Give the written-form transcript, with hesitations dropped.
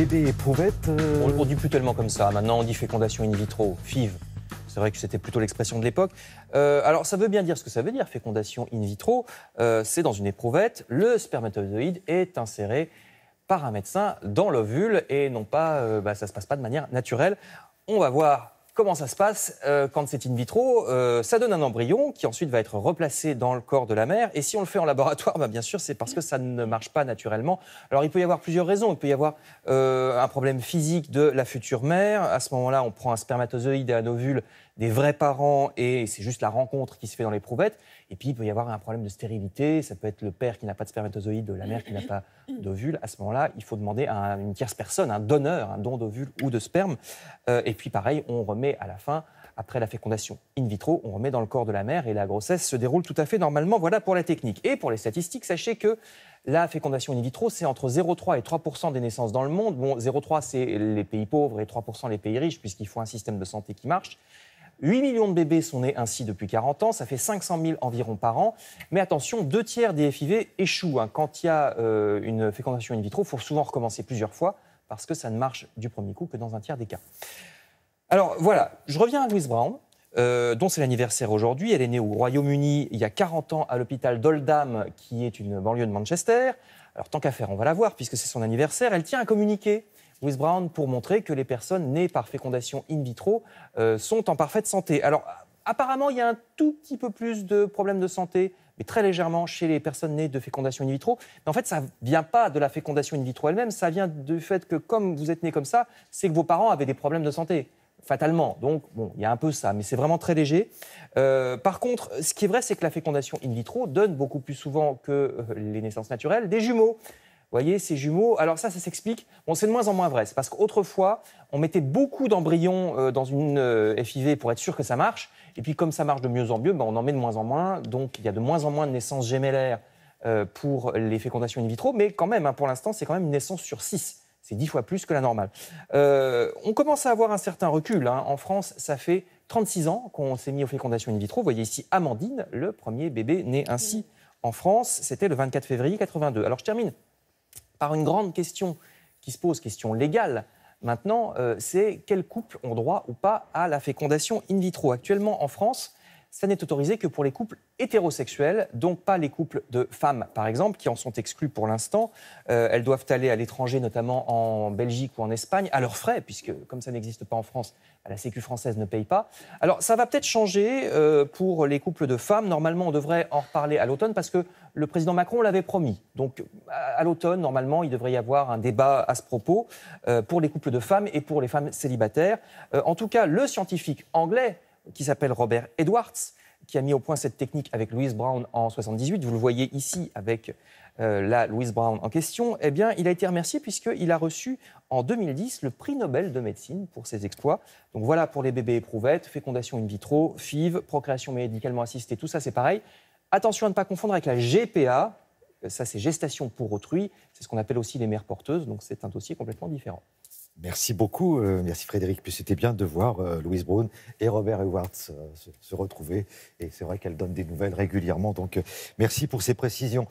bébé éprouvette. On dit plus tellement comme ça. Maintenant, on dit fécondation in vitro, FIV. C'est vrai que c'était plutôt l'expression de l'époque. Alors, ça veut bien dire ce que ça veut dire, fécondation in vitro. C'est dans une éprouvette, le spermatozoïde est inséré par un médecin dans l'ovule et non pas, ça ne se passe pas de manière naturelle. On va voir comment ça se passe quand c'est in vitro. Ça donne un embryon qui ensuite va être replacé dans le corps de la mère. Et si on le fait en laboratoire, bien sûr, c'est parce que ça ne marche pas naturellement. Alors, il peut y avoir plusieurs raisons. Il peut y avoir un problème physique de la future mère. À ce moment-là, on prend un spermatozoïde et un ovule des vrais parents et c'est juste la rencontre qui se fait dans l'éprouvette. Et puis, il peut y avoir un problème de stérilité. Ça peut être le père qui n'a pas de spermatozoïde, la mère qui n'a pas d'ovule. À ce moment-là, il faut demander à une tierce personne, un donneur, un don d'ovule ou de sperme. Et puis, pareil, on remet à la fin, après la fécondation in vitro, on remet dans le corps de la mère et la grossesse se déroule tout à fait normalement. Voilà pour la technique. Et pour les statistiques, sachez que la fécondation in vitro, c'est entre 0,3 et 3% des naissances dans le monde. Bon, 0,3, c'est les pays pauvres et 3% les pays riches, puisqu'il faut un système de santé qui marche. 8 millions de bébés sont nés ainsi depuis 40 ans, ça fait 500 000 environ par an. Mais attention, 2 tiers des FIV échouent. Quand il y a une fécondation in vitro, il faut souvent recommencer plusieurs fois parce que ça ne marche du premier coup que dans un tiers des cas. Alors voilà, je reviens à Louise Brown, dont c'est l'anniversaire aujourd'hui. Elle est née au Royaume-Uni il y a 40 ans à l'hôpital d'Oldham, qui est une banlieue de Manchester. Alors tant qu'à faire, on va la voir puisque c'est son anniversaire. Elle tient un communiqué, Louise Brown, pour montrer que les personnes nées par fécondation in vitro sont en parfaite santé. Alors apparemment, il y a un tout petit peu plus de problèmes de santé, mais très légèrement chez les personnes nées de fécondation in vitro. Mais en fait, ça ne vient pas de la fécondation in vitro elle-même, ça vient du fait que comme vous êtes né comme ça, c'est que vos parents avaient des problèmes de santé. Fatalement. Donc, bon, il y a un peu ça, mais c'est vraiment très léger. Par contre, ce qui est vrai, c'est que la fécondation in vitro donne beaucoup plus souvent que les naissances naturelles des jumeaux. Vous voyez, ces jumeaux, alors ça s'explique. Bon, c'est de moins en moins vrai. C'est parce qu'autrefois, on mettait beaucoup d'embryons dans une FIV pour être sûr que ça marche. Et puis, comme ça marche de mieux en mieux, on en met de moins en moins. Donc, il y a de moins en moins de naissances gémellaires pour les fécondations in vitro. Mais quand même, pour l'instant, c'est quand même une naissance sur 6. C'est 10 fois plus que la normale. On commence à avoir un certain recul. En France, ça fait 36 ans qu'on s'est mis aux fécondations in vitro. Vous voyez ici Amandine, le premier bébé né ainsi en France. C'était le 24 février 82. Alors je termine par une grande question qui se pose, question légale. Maintenant, c'est quels couples ont droit ou pas à la fécondation in vitro. Actuellement, en France, ça n'est autorisé que pour les couples hétérosexuels, donc pas les couples de femmes, par exemple, qui en sont exclus pour l'instant. Elles doivent aller à l'étranger, notamment en Belgique ou en Espagne, à leurs frais, puisque comme ça n'existe pas en France, la Sécu française ne paye pas. Alors, ça va peut-être changer pour les couples de femmes. Normalement, on devrait en reparler à l'automne, parce que le président Macron l'avait promis. Donc, à l'automne, normalement, il devrait y avoir un débat à ce propos pour les couples de femmes et pour les femmes célibataires. En tout cas, le scientifique anglais, qui s'appelle Robert Edwards, qui a mis au point cette technique avec Louise Brown en 1978. Vous le voyez ici avec la Louise Brown en question. Eh bien, il a été remercié puisqu'il a reçu en 2010 le prix Nobel de médecine pour ses exploits. Donc voilà pour les bébés éprouvettes, fécondation in vitro, FIV, procréation médicalement assistée, tout ça c'est pareil. Attention à ne pas confondre avec la GPA. Ça, c'est gestation pour autrui. C'est ce qu'on appelle aussi les mères porteuses. Donc c'est un dossier complètement différent. Merci beaucoup, merci Frédéric. Puis c'était bien de voir Louise Brown et Robert Edwards se retrouver. Et c'est vrai qu'elle donne des nouvelles régulièrement. Donc merci pour ces précisions.